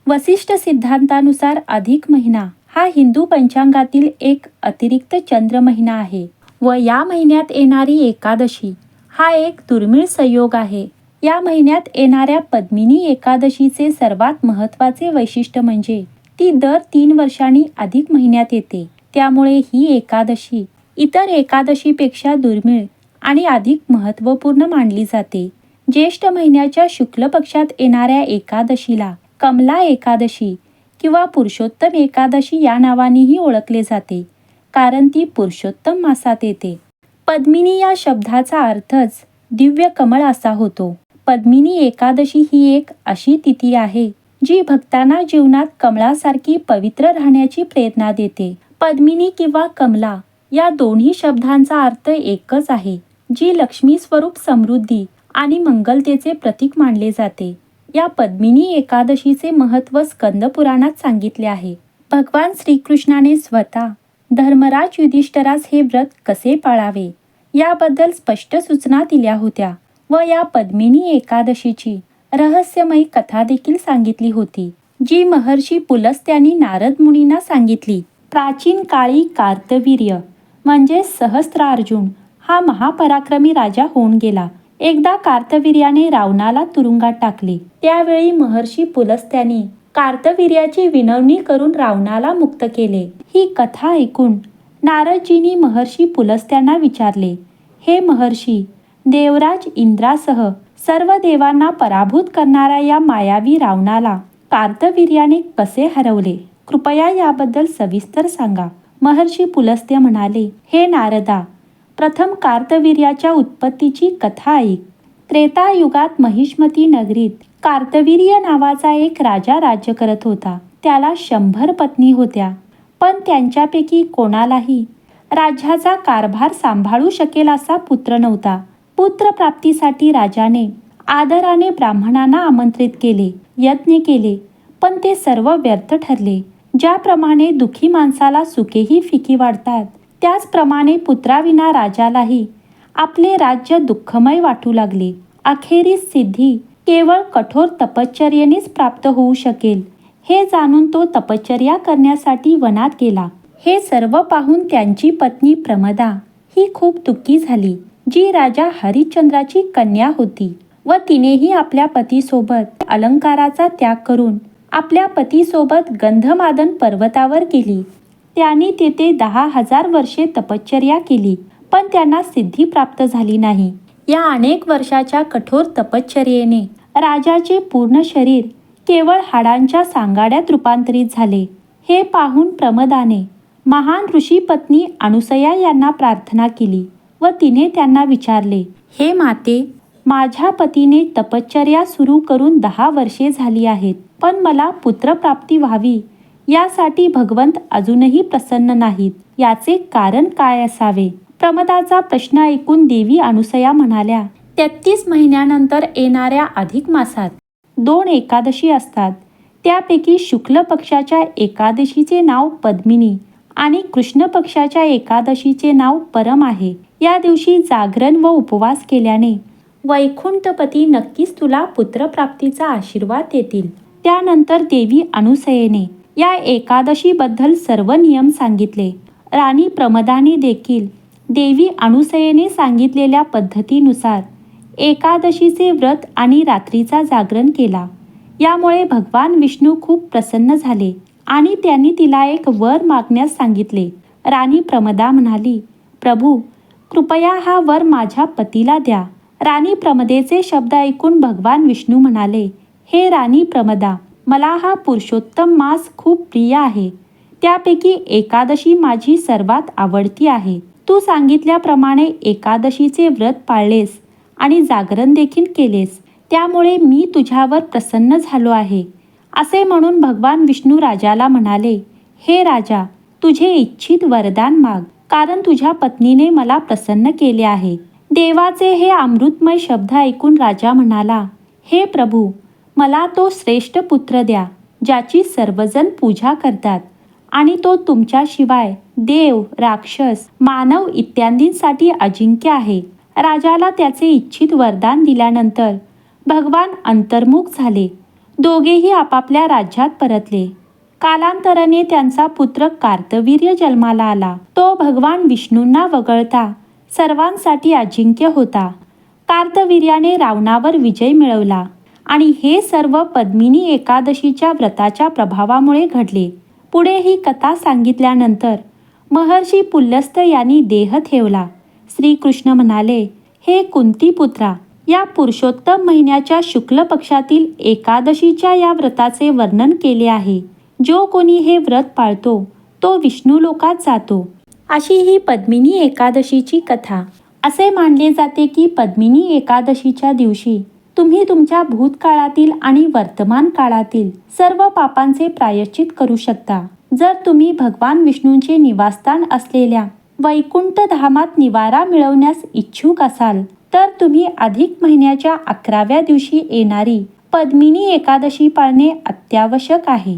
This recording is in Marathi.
वसिष्ठ सिद्धांतानुसार अधिक महिना हा हिंदू पंचांगातील एक अतिरिक्त चंद्र महिना आहे व या महिन्यात येणारी एकादशी हा एक दुर्मिळ संयोग आहे. या महिन्यात येणाऱ्या पद्मिनी एकादशीचे सर्वात महत्त्वाचे वैशिष्ट्य म्हणजे ती दर 3 वर्षांनी अधिक महिन्यात येते. त्यामुळे ही एकादशी इतर एकादशीपेक्षा दुर्मिळ आणि अधिक महत्त्वपूर्ण मानली जाते. ज्येष्ठ महिन्याच्या शुक्ल पक्षात येणाऱ्या एकादशीला कमला एकादशी किंवा पुरुषोत्तम एकादशी या नावानेही ओळखले जाते, कारण ती पुरुषोत्तम मासात येते. पद्मिनी या शब्दाचा अर्थच दिव्य कमळ असा होतो. पद्मिनी एकादशी ही एक अशी तिथी आहे जी भक्तांना जीवनात कमळासारखी पवित्र राहण्याची प्रेरणा देते. पद्मिनी किंवा कमला या दोन्ही शब्दांचा अर्थ एकच आहे, जी लक्ष्मी स्वरूप समृद्धी आणि मंगलतेचे प्रतीक मानले जाते. या पद्मिनी एकादशीचे महत्त्व स्कंद पुराणात सांगितले आहे. भगवान श्रीकृष्णाने स्वतः धर्मराज युधिष्ठिरास हे व्रत कसे पाळावे याबद्दल स्पष्ट सूचना दिल्या होत्या व या पद्मिनी एकादशीची रहस्यमयी कथा देखील सांगितली होती, जी महर्षी पुलस्त्यांनी नारद मुनींना सांगितली. प्राचीन काळी कार्तवीर्य म्हणजे सहस्त्रार्जुन हा महापराक्रमी राजा होऊन गेला. एकदा कार्तवीर्याने रावणाला तुरुंगात टाकले. त्यावेळी महर्षी पुलस्त्यांनी कार्तवीर्याची विनवणी करून रावणाला मुक्त केले. ही कथा ऐकून नारदजींनी महर्षी पुलस्त्यांना विचारले, हे महर्षी, देवराज इंद्रासह सर्व देवांना पराभूत करणाऱ्या या मायावी रावणाला कार्तवीर्याने कसे हरवले? कृपया याबद्दल सविस्तर सांगा. महर्षी पुलस्त्य म्हणाले, हे नारदा, प्रथम कार्तवीर्याच्या उत्पत्तीची कथा ऐक. त्रेतायुगात महिष्मती नगरीत कार्तवीर्य नावाचा एक राजा राज्य करत होता. त्याला 100 पत्नी होत्या, पण त्यांच्यापैकी कोणालाही राज्याचा कारभार सांभाळू शकेल असा पुत्र नव्हता. पुत्रप्राप्तीसाठी राजाने आदराने ब्राह्मणांना आमंत्रित केले, यज्ञ केले, पण ते सर्व व्यर्थ ठरले. ज्याप्रमाणे दुःखी माणसाला सुखेही फिकी वाटतात, त्याचप्रमाणे पुत्राविना राजालाही आपले राज्य दुःखमय वाटू लागले. अखेरीस सिद्धी केवळ कठोर तपश्चर्येनेच प्राप्त होऊ शकेल हे जाणून तो तपश्चर्या करण्यासाठी वनात गेला. हे सर्व पाहून त्यांची पत्नी प्रमदा ही खूप दुःखी झाली, जी राजा हरिश्चंद्राची कन्या होती व तिनेही आपल्या पतीसोबत अलंकाराचा त्याग करून आपल्या पतीसोबत गंधमादन पर्वतावर गेली. त्यांनी तेथे 10,000 वर्षे तपश्चर्या केली, पण त्यांना सिद्धी प्राप्त झाली नाही. या अनेक वर्षाच्या कठोर तपश्चर्येने राजाचे पूर्ण शरीर केवळ हाडांच्या सांगाड्यात रूपांतरित झाले. हे पाहून प्रमदाने महान ऋषी पत्नी अनुसया यांना प्रार्थना केली व तिने त्यांना विचारले, हे माते, माझ्या पतीने तपश्चर्या सुरू करून 10 वर्षे झाली आहेत, पण मला पुत्रप्राप्ती व्हावी यासाठी भगवंत अजूनही प्रसन्न नाहीत. याचे कारण काय असावे? प्रमदाचा प्रश्न ऐकून देवी अनुसया म्हणाल्या, 33 महिन्यानंतर येणाऱ्या अधिक मासात 2 एकादशी असतात. त्यापैकी शुक्ल पक्षाच्या एकादशीचे नाव पद्मिनी आणि कृष्ण पक्षाच्या एकादशीचे नाव परम आहे. या दिवशी जागरण व उपवास केल्याने वैकुंठपती नक्कीच तुला पुत्रप्राप्तीचा आशीर्वाद देतील. त्यानंतर देवी अनुसयेने या एकादशीबद्दल सर्व नियम सांगितले. राणी प्रमदाने देखील देवी अनुसयेने सांगितलेल्या पद्धतीनुसार एकादशीचे व्रत आणि रात्रीचा जागरण केला. यामुळे भगवान विष्णू खूप प्रसन्न झाले आणि त्यांनी तिला एक वर मागण्यास सांगितले. राणी प्रमदा म्हणाली, प्रभू, कृपया हा वर माझ्या पतीला द्या. राणी प्रमदेचे शब्द ऐकून भगवान विष्णू म्हणाले, हे राणी प्रमदा, मला हा पुरुषोत्तम मास खूप प्रिय आहे. त्यापैकी एकादशी माझी सर्वात आवडती आहे. तू सांगितल्याप्रमाणे एकादशीचे व्रत पाळलेस आणि जागरण देखील केलेस, त्यामुळे मी तुझ्यावर प्रसन्न झालो आहे. असे म्हणून भगवान विष्णू राजाला म्हणाले, हे राजा, तुझे इच्छित वरदान माग, कारण तुझ्या पत्नीने मला प्रसन्न केले आहे. देवाचे हे अमृतमय शब्द ऐकून राजा म्हणाला, हे प्रभू, मला तो श्रेष्ठ पुत्र द्या, ज्याची सर्वजण पूजा करतात आणि तो तुमच्याशिवाय देव, राक्षस, मानव इत्यादींसाठी अजिंक्य आहे. राजाला त्याचे इच्छित वरदान दिल्यानंतर भगवान अंतर्मुख झाले दोघेही आपापल्या राज्यात परतले. कालांतराने त्यांचा पुत्र कार्तवीर्य जन्माला आला. तो भगवान विष्णूंना वगळता सर्वांसाठी अजिंक्य होता. कार्तवीर्याने रावणावर विजय मिळवला आणि हे सर्व पद्मिनी एकादशीच्या व्रताच्या प्रभावामुळे घडले. पुढे ही कथा सांगितल्यानंतर महर्षी पुलस्त्य यांनी देह ठेवला. श्रीकृष्ण म्हणाले, हे कुंतीपुत्रा, या पुरुषोत्तम महिन्याच्या शुक्ल पक्षातील एकादशीच्या या व्रताचे वर्णन केले आहे. जो कोणी हे व्रत पाळतो तो विष्णू लोकात जातो. अशी ही पद्मिनी एकादशीची कथा. असे मानले जाते की पद्मिनी एकादशीच्या दिवशी तुम्ही तुमच्या भूतकाळातील आणि वर्तमान काळातील सर्व पापांचे प्रायश्चित करू शकता. जर तुम्ही भगवान विष्णूंचे निवासस्थान असलेल्या वैकुंठ धामात निवारा मिळवण्यास इच्छुक असाल तर तुम्ही अधिक महिन्याच्या 11व्या दिवशी येणारी पद्मिनी एकादशी पाळणे अत्यावश्यक आहे.